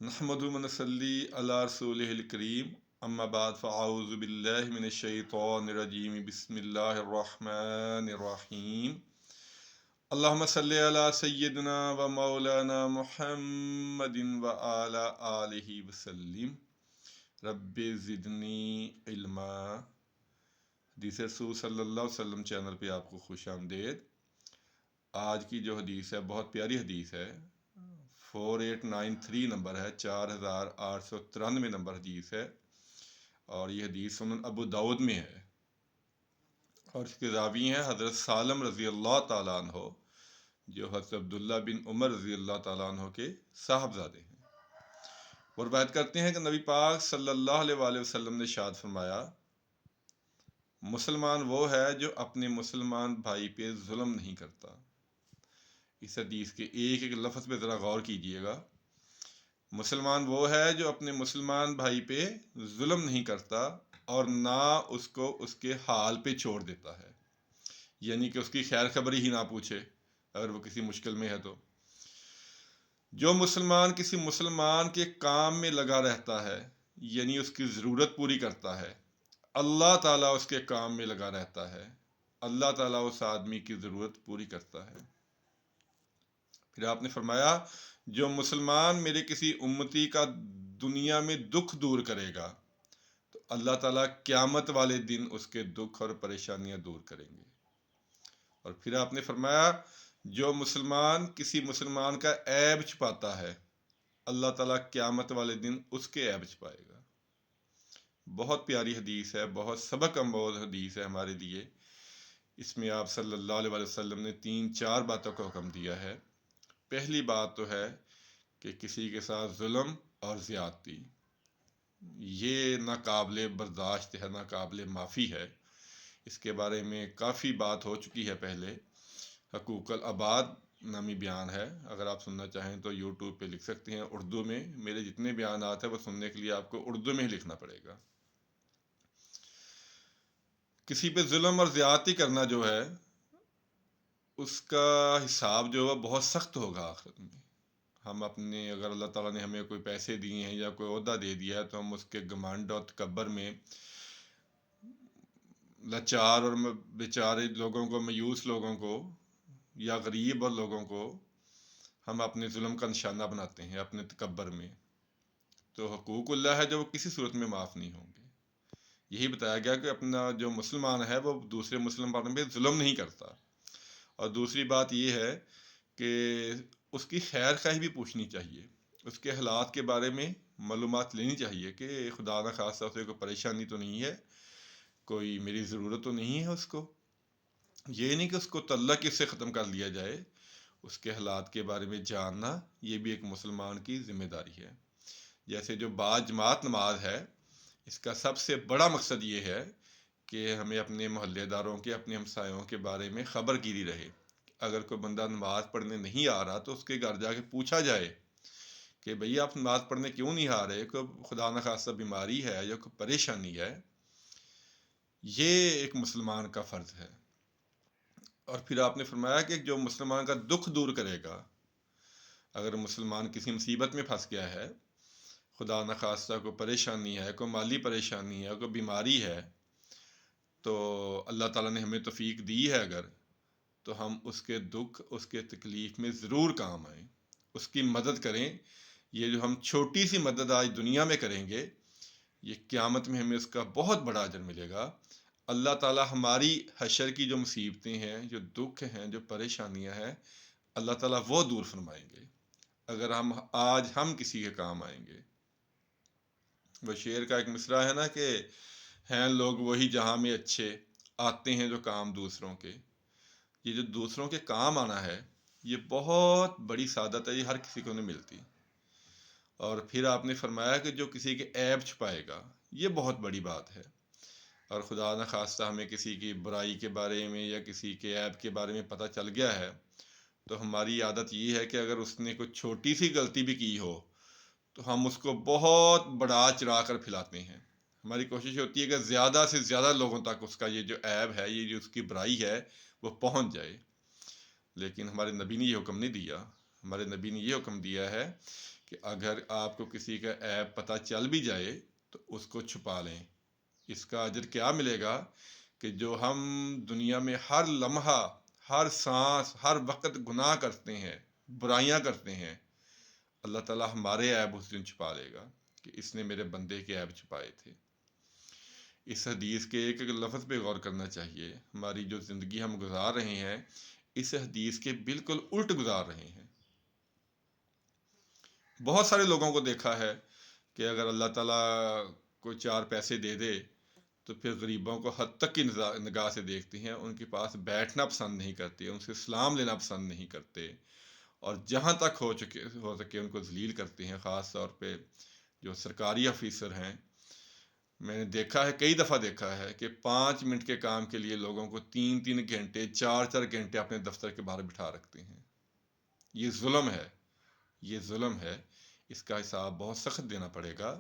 नहमदु व नसल्ली अला रसूलिहिल करीम अम्मा बाद फ़अऊज़ु बिल्लाहि मिनश शैतानिर रजीम बिस्मिल्लाहिर रहमानिर रहीम अल्लाहुम्मा सल्लि अला सय्यिदिना व मौलाना मुहम्मदिन व अला आलिहि वसल्लिम रब्बि ज़िदनी इल्मा। हदीस रसूल सल्लल्लाहु अलैहि वसल्लम चैनल पे आपको खुश आमदेद। आज की जो हदीस है बहुत प्यारी हदीस है। 4893 नंबर है, 4893 नंबर हदीस है और ये हदीस सुनन अबू दाऊद में है और इसके रावी हैं हज़रत सालम रज़ी अल्लाह ताला अन्हो, जो हज़रत अब्दुल्ला बिन उमर रज़ी अल्लाह ताला अन्हो के साहबजादे हैं। और रवायत करते हैं कि नबी पाक सल्लल्लाहु अलैहि वसल्लम ने इरशाद फरमाया, मुसलमान वो है जो अपने मुसलमान भाई पे जुल्म नहीं करता। इस हदीस के एक एक लफ्ज़ पे ज़रा गौर कीजिएगा। मुसलमान वो है जो अपने मुसलमान भाई पे जुल्म नहीं करता और ना उसको उसके हाल पे छोड़ देता है, यानी कि उसकी खैर खबरी ही ना पूछे अगर वो किसी मुश्किल में है तो। जो मुसलमान किसी मुसलमान के काम में लगा रहता है, यानी उसकी ज़रूरत पूरी करता है, अल्लाह ताला उसके काम में लगा रहता है, अल्लाह ताला उस आदमी की ज़रूरत पूरी करता है। फिर आपने फरमाया, जो मुसलमान मेरे किसी उम्मती का दुनिया में दुख दूर करेगा तो अल्लाह ताला क़यामत वाले दिन उसके दुख और परेशानियां दूर करेंगे। और फिर आपने फरमाया, जो मुसलमान किसी मुसलमान का ऐब छुपाता है, अल्लाह ताला क़यामत वाले दिन उसके ऐब छुपाएगा। बहुत प्यारी हदीस है, बहुत सबक अमोल हदीस है हमारे लिए। इसमें आप सल्लल्लाहु अलैहि वसल्लम ने 3-4 बातों का हुक्म दिया है। पहली बात तो है कि किसी के साथ जुल्म और ज़्यादती ये नाकाबिले बर्दाश्त है, नाकाबिले माफ़ी है। इसके बारे में काफ़ी बात हो चुकी है पहले। हकूक़ुल अबाद नामी बयान है, अगर आप सुनना चाहें तो यूट्यूब पे लिख सकते हैं उर्दू में। मेरे जितने बयान आते हैं वो सुनने के लिए आपको उर्दू में ही लिखना पड़ेगा। किसी पे जुल्म और ज़्यादती करना जो है उसका हिसाब जो है बहुत सख्त होगा आखिरत में। हम अपने, अगर अल्लाह ताला ने हमें कोई पैसे दिए हैं या कोई ओहदा दे दिया है तो हम उसके घमंड और तकब्बर में लाचार और बेचारे लोगों को, मायूस लोगों को या गरीब और लोगों को हम अपने जुल्म का निशाना बनाते हैं अपने तकब्बर में। तो हकूक़ुल्लाह है जो वो किसी सूरत में माफ़ नहीं होंगे। यही बताया गया कि अपना जो मुसलमान है वो दूसरे मुसलमानों पे जुल्म नहीं करता। और दूसरी बात ये है कि उसकी खैर खाही भी पूछनी चाहिए, उसके हालात के बारे में मालूमात लेनी चाहिए कि खुदा न खास्ता उसे कोई परेशानी तो नहीं है, कोई मेरी ज़रूरत तो नहीं है उसको। ये नहीं कि उसको तल्ला किससे ख़त्म कर लिया जाए। उसके हालात के बारे में जानना ये भी एक मुसलमान की ज़िम्मेदारी है। जैसे जो बाजमात नमाज है, इसका सबसे बड़ा मकसद ये है कि हमें अपने मोहल्लेदारों के, अपने हमसायों के बारे में ख़बरगिरी रहे। अगर कोई बंदा नमाज़ पढ़ने नहीं आ रहा तो उसके घर जाके पूछा जाए कि भैया आप नमाज़ पढ़ने क्यों नहीं आ रहे, कोई खुदा न खास्ता बीमारी है या कोई परेशानी है। ये एक मुसलमान का फ़र्ज़ है। और फिर आपने फरमाया कि जो मुसलमान का दुख दूर करेगा, अगर मुसलमान किसी मुसीबत में फंस गया है, खुदा न खास्ता कोई परेशानी है, कोई माली परेशानी है, कोई बीमारी है, तो अल्लाह ताला ने हमें तौफीक दी है अगर, तो हम उसके दुख, उसके तकलीफ़ में ज़रूर काम आएँ, उसकी मदद करें। ये जो हम छोटी सी मदद आज दुनिया में करेंगे, ये क़यामत में हमें उसका बहुत बड़ा अजर मिलेगा। अल्लाह ताला हमारी हशर की जो मुसीबतें हैं, जो दुख हैं, जो परेशानियां हैं, अल्लाह ताला वो दूर फरमाएंगे अगर हम किसी के काम आएंगे। वो शेर का एक मिसरा है ना कि हैं लोग वही जहाँ में अच्छे, आते हैं जो काम दूसरों के। ये जो दूसरों के काम आना है, ये बहुत बड़ी सादत है, ये हर किसी को नहीं मिलती। और फिर आपने फरमाया कि जो किसी के ऐब छुपाएगा, ये बहुत बड़ी बात है। और खुदा न खास्ता हमें किसी की बुराई के बारे में या किसी के ऐब के बारे में पता चल गया है, तो हमारी आदत ये है कि अगर उसने कोई छोटी सी गलती भी की हो तो हम उसको बहुत बढ़ा चढ़ा कर फैलाते हैं। हमारी कोशिश होती है कि ज़्यादा से ज़्यादा लोगों तक उसका ये जो ऐब है, ये जो उसकी बुराई है, वो पहुंच जाए। लेकिन हमारे नबी ने ये हुक्म नहीं दिया। हमारे नबी ने ये हुक्म दिया है کہ اگر آپ کو کسی کا عیب پتہ چل بھی جائے تو اس کو چھپا لیں. اس کا اجر کیا ملے گا کہ جو ہم دنیا میں ہر لمحہ، ہر سانس، ہر وقت گناہ کرتے ہیں، برائیاں کرتے ہیں، اللہ تعالیٰ ہمارے عیب اس دن چھپا لے گا کہ اس نے میرے بندے کے عیب چھپائے تھے. اس حدیث کے ایک ایک لفظ پہ غور کرنا چاہیے. ہماری جو زندگی ہم گزار رہے ہیں اس حدیث کے بالکل الٹ گزار رہے ہیں. بہت سارے لوگوں کو دیکھا ہے کہ اگر اللہ تعالیٰ کو 4 پیسے دے دے تو پھر غریبوں کو حد تک کی نگاہ سے دیکھتے ہیں، ان کے پاس بیٹھنا پسند نہیں کرتے، ان سے سلام لینا پسند نہیں کرتے، اور جہاں تک ہو سکے ان کو ذلیل کرتے ہیں. خاص طور پہ جو سرکاری آفیسر ہیں، میں نے دیکھا ہے، کئی دفعہ دیکھا ہے کہ 5 منٹ کے کام کے لیے لوگوں کو 3 گھنٹے، 4 گھنٹے اپنے دفتر کے باہر بٹھا رکھتے ہیں. یہ ظلم ہے، یہ ظلم ہے. اس کا حساب بہت سخت دینا پڑے گا.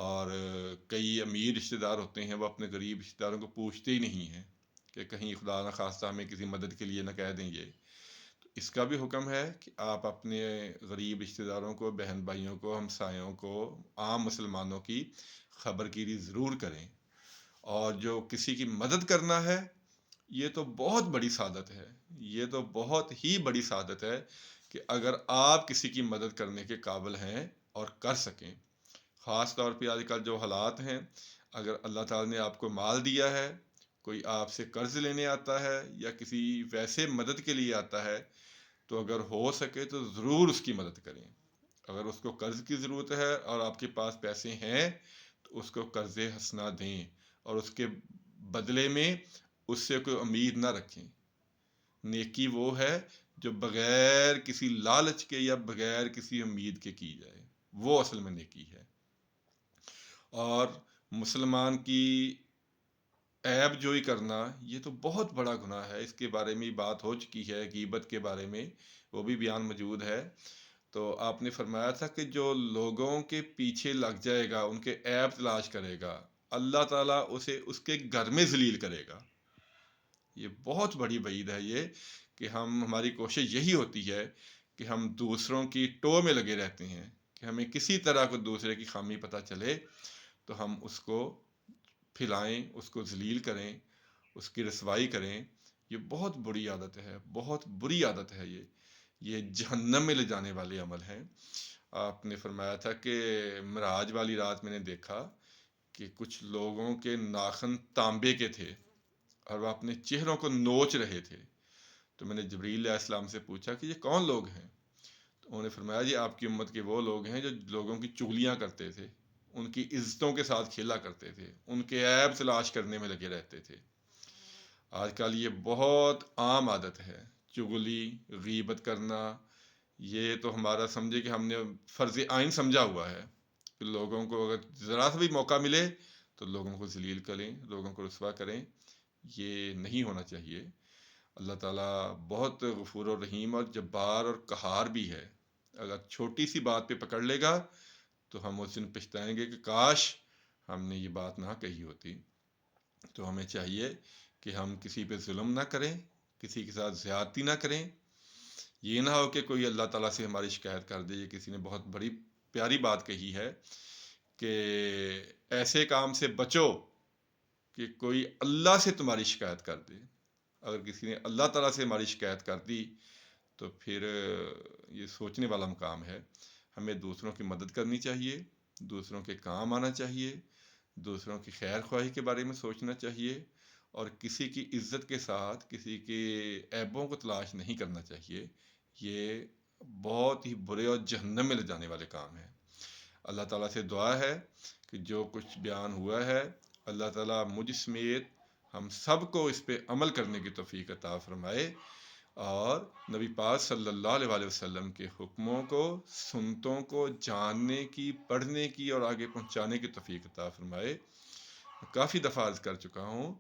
اور کئی امیر رشتہ دار ہوتے ہیں، وہ اپنے غریب رشتہ داروں کو پوچھتے ہی نہیں ہیں کہ کہیں خدا نہ خواستہ ہمیں کسی مدد کے لیے نہ کہہ دیں. یہ تو اس کا بھی حکم ہے کہ آپ اپنے غریب رشتہ داروں کو، بہن بھائیوں کو، ہمسایوں کو، عام مسلمانوں کی خبر گیری ضرور کریں. اور جو کسی کی مدد کرنا ہے، یہ تو بہت بڑی سعادت ہے، یہ تو بہت ہی بڑی سعادت ہے کہ اگر آپ کسی کی مدد کرنے کے قابل ہیں اور کر سکیں. خاص طور پہ آج کل جو حالات ہیں، اگر اللہ تعالیٰ نے آپ کو مال دیا ہے، کوئی آپ سے قرض لینے آتا ہے یا کسی ویسے مدد کے لیے آتا ہے، تو اگر ہو سکے تو ضرور اس کی مدد کریں. اگر اس کو قرض کی ضرورت ہے اور آپ کے پاس پیسے ہیں تو اس کو قرض حسنہ دیں، اور اس کے بدلے میں اس سے کوئی امید نہ رکھیں. نیکی وہ ہے جو بغیر کسی لالچ کے یا بغیر کسی امید کے کی جائے، وہ اصل میں نیکی ہے. اور مسلمان کی عیب جوئی کرنا یہ تو بہت بڑا گناہ ہے. اس کے بارے میں بات ہو چکی ہے، غیبت کے بارے میں وہ بھی بیان موجود ہے. تو آپ نے فرمایا تھا کہ جو لوگوں کے پیچھے لگ جائے گا، ان کے عیب تلاش کرے گا، اللہ تعالیٰ اسے اس کے گھر میں ذلیل کرے گا. یہ بہت بڑی وعید ہے یہ، کہ ہماری کوشش یہی ہوتی ہے کہ ہم دوسروں کی ٹو میں لگے رہتے ہیں کہ ہمیں کسی طرح کو دوسرے کی خامی پتہ چلے تو ہم اس کو پھیلائیں، اس کو ذلیل کریں، اس کی رسوائی کریں. یہ بہت بری عادت ہے، بہت بری عادت ہے. یہ جہنم میں لے جانے والے عمل ہیں. آپ نے فرمایا تھا کہ معراج والی رات میں نے دیکھا کہ کچھ لوگوں کے ناخن تانبے کے تھے اور وہ اپنے چہروں کو نوچ رہے تھے. تو میں نے جبریل علیہ السلام سے پوچھا کہ یہ کون لوگ ہیں؟ تو انہوں نے فرمایا یہ آپ کی امت کے وہ لوگ ہیں جو لوگوں کی چغلیاں کرتے تھے، ان کی عزتوں کے ساتھ کھیلا کرتے تھے، ان کے عیب تلاش کرنے میں لگے رہتے تھے. آج کل یہ بہت عام عادت ہے، چغلی، غیبت کرنا. یہ تو ہمارا سمجھے کہ ہم نے فرض عین سمجھا ہوا ہے کہ لوگوں کو اگر ذرا سا بھی موقع ملے تو لوگوں کو ذلیل کریں، لوگوں کو رسوا کریں. یہ نہیں ہونا چاہیے. اللہ تعالیٰ بہت غفور و رحیم اور جبار اور قہار بھی ہے. اگر چھوٹی سی بات پہ پکڑ لے گا تو ہم اس دن پچھتائیں گے کہ کاش ہم نے یہ بات نہ کہی ہوتی. تو ہمیں چاہیے کہ ہم کسی پہ ظلم نہ کریں، کسی کے ساتھ زیادتی نہ کریں. یہ نہ ہو کہ کوئی اللہ تعالیٰ سے ہماری شکایت کر دے. یہ کسی نے بہت بڑی پیاری بات کہی ہے کہ ایسے کام سے بچو کہ کوئی اللہ سے تمہاری شکایت کر دے. اگر کسی نے اللہ تعالیٰ سے ہماری شکایت کر دی تو پھر یہ سوچنے والا مقام ہے. ہمیں دوسروں کی مدد کرنی چاہیے، دوسروں کے کام آنا چاہیے، دوسروں کی خیر خواہی کے بارے میں سوچنا چاہیے، اور کسی کی عزت کے ساتھ کسی کے عیبوں کو تلاش نہیں کرنا چاہیے. یہ بہت ہی برے اور جہنم میں لے جانے والے کام ہیں. اللہ تعالیٰ سے دعا ہے کہ جو کچھ بیان ہوا ہے اللہ تعالیٰ مجھ سمیت ہم سب کو اس پہ عمل کرنے کی توفیق عطا فرمائے، اور نبی پاک صلی اللہ علیہ وسلم کے حکموں کو، سنتوں کو جاننے کی، پڑھنے کی اور آگے پہنچانے کی توفیق عطا فرمائے. کافی دفعہ عرض کر چکا ہوں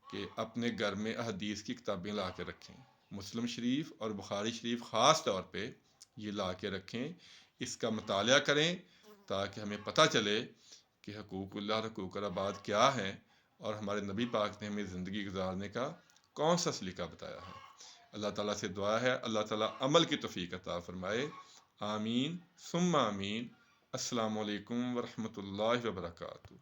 کہ اپنے گھر میں احادیث کی کتابیں لا کے رکھیں. مسلم شریف اور بخاری شریف خاص طور پہ یہ لا کے رکھیں، اس کا مطالعہ کریں تاکہ ہمیں پتہ چلے کہ حقوق اللہ اور حقوق العباد کیا ہیں، اور ہمارے نبی پاک نے ہمیں زندگی گزارنے کا کون سا سلیقہ بتایا ہے. اللہ تعالیٰ سے دعا ہے اللہ تعالیٰ عمل کی توفیق عطا فرمائے. آمین ثم آمین۔ السلام علیکم ورحمۃ اللہ وبرکاتہ۔